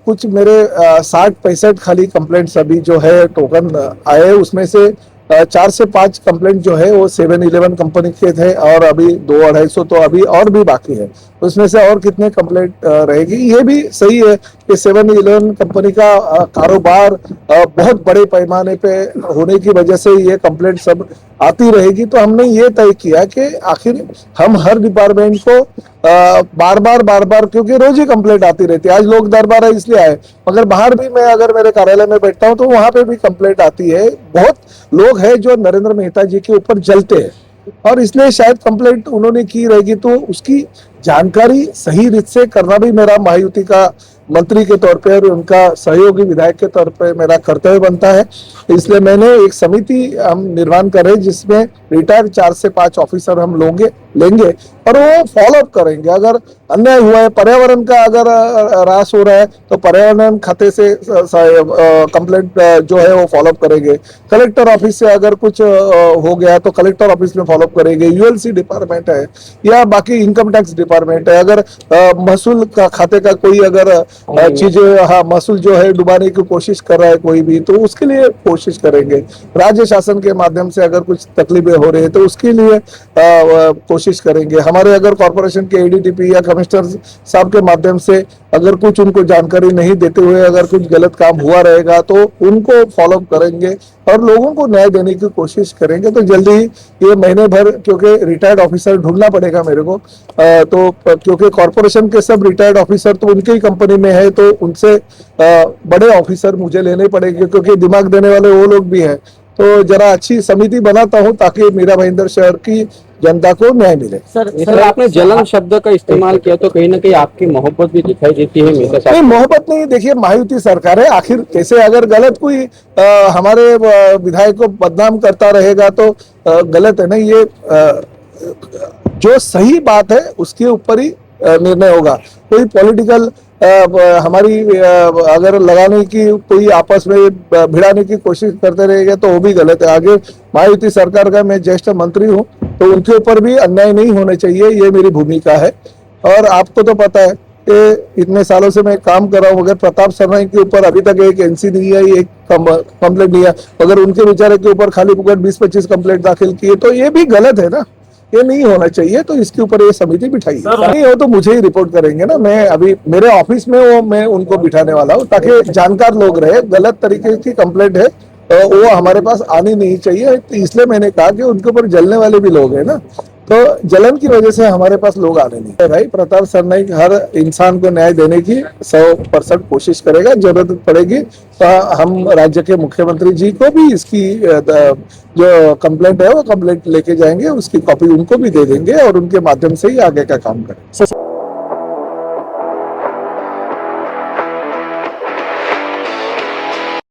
कुछ मेरे 60-65 खाली कंप्लेंट्स अभी जो है टोकन आए, उसमें से 4 से 5 कंप्लेंट जो है वो 7-Eleven कंपनी के थे और अभी 200-250 तो अभी और भी बाकी है। उसमें से और कितने कंप्लेंट रहेगी, ये भी सही है कि 7-Eleven कंपनी का कारोबार बहुत बड़े पैमाने पे होने की वजह से ये कंप्लेंट सब आती रहेगी। तो हमने ये तय किया कि आखिर हम हर डिपार्टमेंट को बार बार, क्योंकि रोज ही कंप्लेंट आती रहती है। आज लोग दरबार है इसलिए आए, मगर बाहर भी मैं अगर मेरे कार्यालय में बैठता हूँ तो वहां पे भी कंप्लेंट आती है। बहुत लोग हैं जो नरेंद्र मेहता जी के ऊपर जलते हैं और इसलिए शायद कंप्लेंट उन्होंने की रहेगी, तो उसकी जानकारी सही रीत से करना भी मेरा महायुति का मंत्री के तौर पे और उनका सहयोगी विधायक के तौर पे मेरा कर्तव्य बनता है। इसलिए मैंने एक समिति हम निर्माण कर रहे हैं जिसमें रिटायर्ड 4 से 5 ऑफिसर हम लेंगे और वो फॉलो अप करेंगे। अगर अन्याय हुआ है, पर्यावरण का अगर ह्रास हो रहा है तो पर्यावरण खाते से कंप्लेंट जो है वो फॉलो अप करेंगे। कलेक्टर ऑफिस से अगर कुछ हो गया तो कलेक्टर ऑफिस में फॉलो अप करेंगे। यूएलसी डिपार्टमेंट है या बाकी इनकम टैक्स डिपार्टमेंट है, अगर महसूल का खाते का कोई अगर चीजें, हाँ, महसूल जो है डुबाने की कोशिश कर रहा है कोई भी, तो उसके लिए कोशिश करेंगे। राज्य शासन के माध्यम से अगर कुछ तकलीफें हो रही है तो उसके लिए कोशिश करेंगे। हमारे अगर कॉर्पोरेशन के एडीटीपी या कमिश्नर साहब के माध्यम से अगर कुछ उनको जानकारी नहीं देते हुए अगर कुछ गलत काम हुआ रहेगा तो उनको फॉलो अप करेंगे और लोगों को न्याय देने की कोशिश करेंगे। तो जल्दी ही ये महीने भर, क्योंकि रिटायर्ड ऑफिसर ढूंढना पड़ेगा मेरे को, तो क्योंकि कॉर्पोरेशन के सब रिटायर्ड ऑफिसर तो उनकी ही कंपनी में है, तो उनसे बड़े ऑफिसर मुझे लेने पड़ेंगे क्योंकि दिमाग देने वाले वो लोग भी हैं। तो जरा अच्छी समिति बनाता हूँ ताकि मीरा भाईंदर शहर की जनता को न्याय मिले। सर आपने जलन शब्द का इस्तेमाल किया तो कहीं ना कहीं आपकी मोहब्बत भी दिखाई देती है मेरे साथ। नहीं, मोहब्बत नहीं, देखिए महायुति सरकार है, आखिर कैसे अगर गलत कोई हमारे विधायक को बदनाम करता रहेगा तो गलत है ना। ये जो सही बात है उसके ऊपर ही निर्णय होगा। कोई पॉलिटिकल हमारी अगर लगाने की, कोई आपस में भिड़ाने की कोशिश करते रहेंगे तो वो भी गलत है। आगे महायुति सरकार का मैं ज्येष्ठ मंत्री हूँ तो उनके ऊपर भी अन्याय नहीं होने चाहिए, ये मेरी भूमिका है। और आपको तो पता है कि इतने सालों से मैं काम कर रहा हूँ, मगर प्रताप सरनाईक के ऊपर अभी तक एक एनसी नहीं आई, एक कंप्लेंट नहीं है, मगर उनके बेचारे के ऊपर खाली पुकट 20-25 कंप्लेंट दाखिल किए, तो ये भी गलत है ना, ये नहीं होना चाहिए। तो इसके ऊपर ये समिति बिठाई नहीं हो तो मुझे ही रिपोर्ट करेंगे ना। मैं अभी मेरे ऑफिस में वो मैं उनको बिठाने वाला हूँ ताकि जानकार लोग रहे। गलत तरीके की कंप्लेंट है वो हमारे पास आनी नहीं चाहिए, तो इसलिए मैंने कहा कि उनके ऊपर जलने वाले भी लोग हैं ना, तो जलन की वजह से हमारे पास लोग आने नहीं। भाई प्रताप सरनाईक हर इंसान को न्याय देने की 100% कोशिश करेगा। जरूरत पड़ेगी तो हम राज्य के मुख्यमंत्री जी को भी इसकी जो कंप्लेंट है वो कंप्लेंट लेके जाएंगे, उसकी कॉपी उनको भी दे देंगे और उनके माध्यम से ही आगे का काम करेंगे।